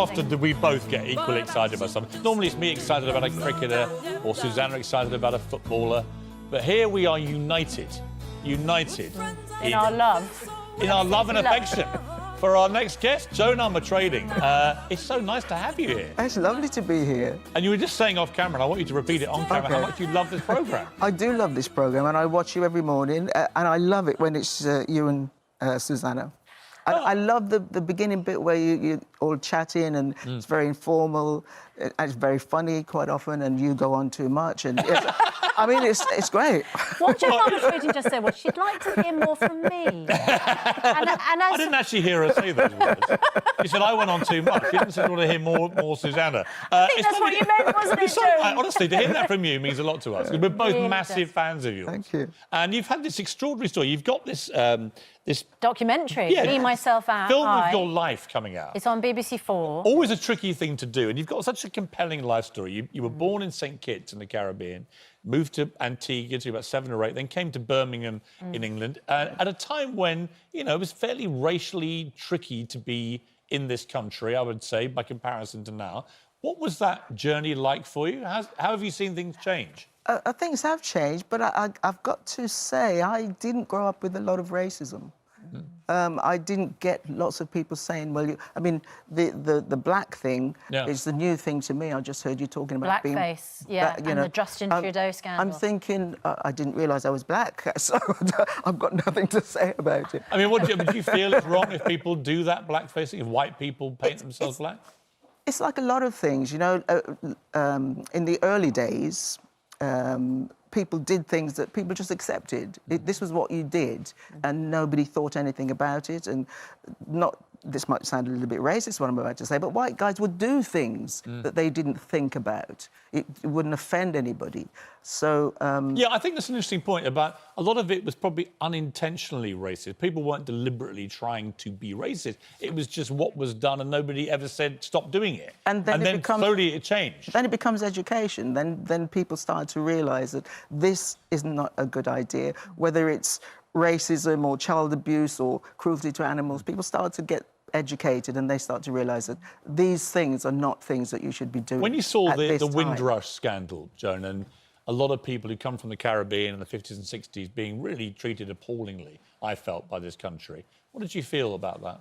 often do we both get equally excited about something? Normally it's me excited about a cricketer or Susanna excited about a footballer. But here we are united In our love. in our love and affection for our next guest, Joan Armatrading. It's so nice to have you here. It's lovely to be here. And you were just saying off camera, and I want you to repeat it on camera, how much you love this programme. I do love this programme, and I watch you every morning, and I love it when it's you and Susanna. And I love the beginning bit where you all chatting, and it's very informal, and it's very funny quite often, and you go on too much, and I mean, it's great. What Joan Armatrading just said was she'd like to hear more from me. I didn't actually hear her say those words. She said I went on too much. She didn't say I want to hear more Susanna. I think that's what you meant, wasn't it, Joan? Honestly, to hear that from you means a lot to us, because we're both massive fans of yours. Thank you. And you've had this extraordinary story. You've got this this documentary, Me, Myself, film I. of your life coming out. It's on BBC 4. Always a tricky thing to do, and you've got such a compelling life story. You were born in St Kitts in the Caribbean, moved to Antigua to about 7 or 8, then came to Birmingham in England at a time when, you know, it was fairly racially tricky to be in this country, I would say, by comparison to now. What was that journey like for you? How have you seen things change? Things have changed, but I've got to say I didn't grow up with a lot of racism. I didn't get lots of people saying, well, I mean, the black thing is the new thing to me. I just heard you talking about blackface, and the Justin Trudeau scandal. I'm thinking, I didn't realise I was black, so I've got nothing to say about it. I mean, do you feel it's wrong if people do that blackface, if white people paint themselves black? It's like a lot of things, you know. In the early days, people did things that people just accepted. This was what you did, and nobody thought anything about it. And this might sound a little bit racist, what I'm about to say, but white guys would do things that they didn't think about. It wouldn't offend anybody. So... Yeah, I think that's an interesting point about a lot of it was probably unintentionally racist. People weren't deliberately trying to be racist. It was just what was done, and nobody ever said, stop doing it. And then slowly it changed. Then it becomes education. Then people start to realise that this is not a good idea, whether it's racism or child abuse or cruelty to animals. People start to get educated, and they start to realise that these things are not things that you should be doing. When you saw the Windrush scandal, Joan, and a lot of people who come from the Caribbean in the 50s and 60s being really treated appallingly, I felt, by this country, what did you feel about that?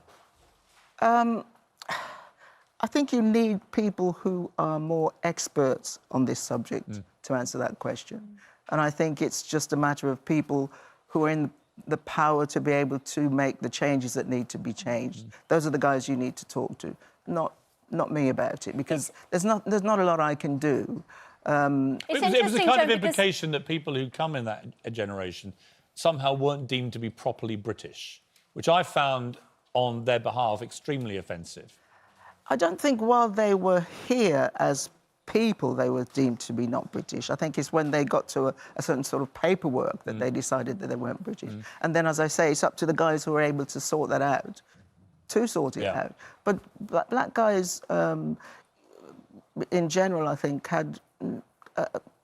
I think you need people who are more experts on this subject to answer that question. And I think it's just a matter of people who are in the power to be able to make the changes that need to be changed. Those are the guys you need to talk to, not me about it, because there's not a lot I can do. It was the kind of implication that people who come in that generation somehow weren't deemed to be properly British, which I found on their behalf extremely offensive. I don't think while they were here as people they were deemed to be not British. I think it's when they got to a certain sort of paperwork that they decided that they weren't British. And then, as I say, it's up to the guys who are able to sort that out, to sort it out. But black guys, in general, I think, had...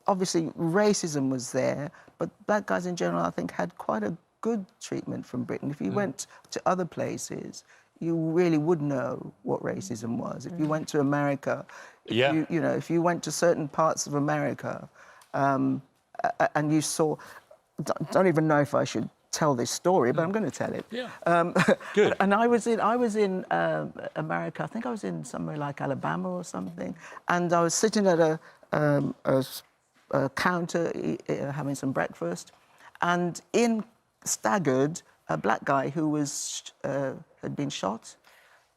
obviously, racism was there, but black guys in general, I think, had quite a good treatment from Britain. If you went to other places, you really would know what racism was. If you went to America, you know, if you went to certain parts of America, and you saw... Don't even know if I should tell this story, but I'm going to tell it. Good. And I was in America. I think I was in somewhere like Alabama or something, and I was sitting at a counter having some breakfast, and in staggered a black guy who was had been shot,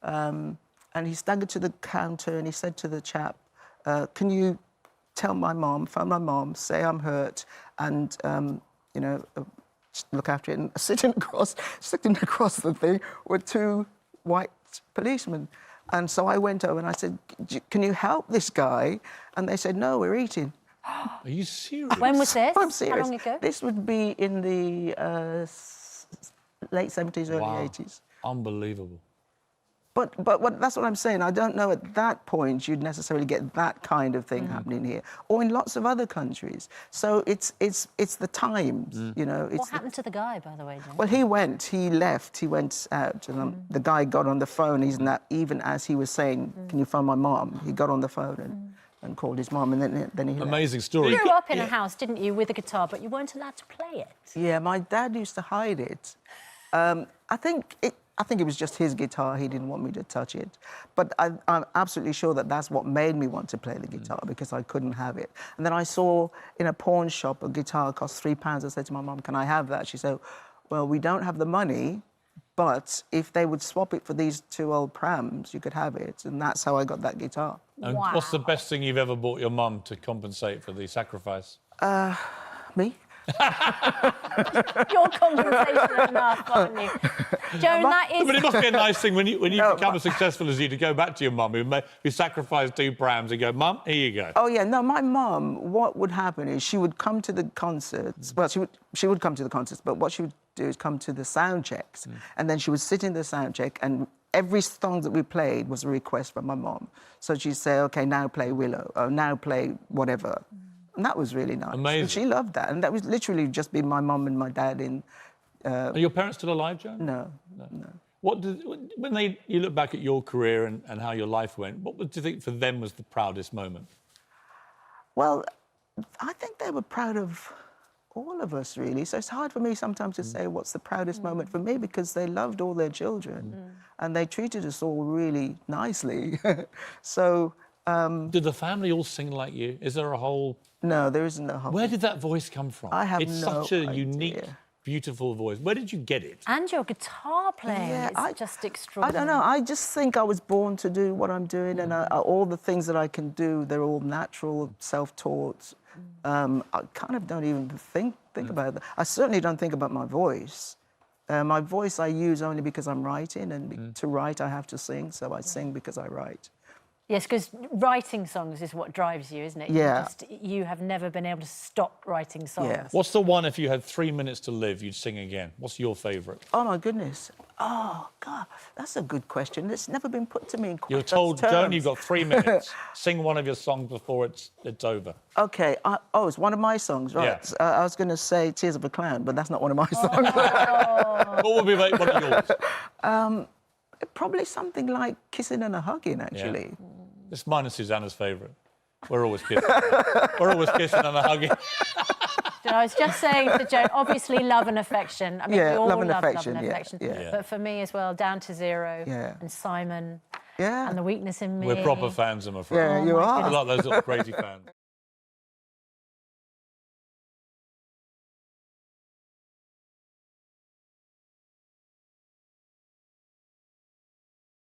and he staggered to the counter and he said to the chap, "Can you tell my mom, phone my mom, say I'm hurt, and you know, look after it." And sitting across the thing were 2 white policemen. And so I went over and I said, "Can you help this guy?" And they said, "No, we're eating." Are you serious? When was this? I'm serious. How long ago? This would be in the late 70s, early 80s. Unbelievable. That's what I'm saying. I don't know at that point you'd necessarily get that kind of thing happening here, or in lots of other countries. So it's the times, you know. What happened to the guy, by the way, Jane? Well, he left, he went out, and the guy got on the phone. Even as he was saying, "Can you phone my mom?" He got on the phone and called his mom, and then he left. Amazing story. You grew up in a house, didn't you, with a guitar, but you weren't allowed to play it. Yeah, my dad used to hide it. I think it was just his guitar. He didn't want me to touch it. But I'm absolutely sure that that's what made me want to play the guitar, because I couldn't have it. And then I saw in a pawn shop a guitar cost £3. I said to my mum, "Can I have that?" She said, "Well, we don't have the money, but if they would swap it for these 2 old prams, you could have it." And that's how I got that guitar. And what's the best thing you've ever bought your mum to compensate for the sacrifice? Me? You're compensation enough, aren't you? Joan, that is... But it must be a nice thing when you become as successful as you to go back to your mum who sacrificed 2 prams and go, "Mum, here you go." Oh, yeah. No, my mum, what would happen is she would come to the concerts. Well, she would come to the concerts, but what she would do is come to the sound checks. And then she would sit in the sound check, and every song that we played was a request from my mum. So she'd say, "OK, now play Willow," or "Now play whatever." And that was really nice. Amazing. And she loved that. And that was literally just been my mum and my dad in... Are your parents still alive, Joan? No. When you look back at your career and how your life went, what do you think for them was the proudest moment? Well, I think they were proud of all of us, really. So it's hard for me sometimes to say what's the proudest moment for me, because they loved all their children and they treated us all really nicely. So... Did the family all sing like you? Is there a whole... No, there isn't a whole... Where did that voice come from? I have It's no such a idea. unique, beautiful voice. Where did you get it? And your guitar playing is just extraordinary. I don't know. I just think I was born to do what I'm doing, and all the things that I can do, they're all natural, self-taught. I kind of don't even think about that. I certainly don't think about my voice. My voice I use only because I'm writing, and to write I have to sing, so I sing because I write. Yes, because writing songs is what drives you, isn't it? Yeah. You have never been able to stop writing songs. Yeah. What's the one, if you had 3 minutes to live, you'd sing again? What's your favourite? Oh, my goodness. Oh, God, that's a good question. It's never been put to me in quite You're told, those Joan, terms. you've got 3 minutes. Sing one of your songs before it's over. OK. It's one of my songs, right? Yeah. I was going to say Tears of a Clown, but that's not one of my songs. What would be like one of yours? Probably something like Kissing and a Hugging, actually. Yeah. It's mine and Susanna's favourite. We're always kissing. We're always kissing and hugging. I was just saying to Joan, obviously love and affection. I mean, we all love and love affection, love and affection. yeah. But for me as well, Down to Zero Yeah. and Simon Yeah. and The Weakness in Me. We're proper fans, I'm afraid. Yeah, you are. A lot of those little crazy fans.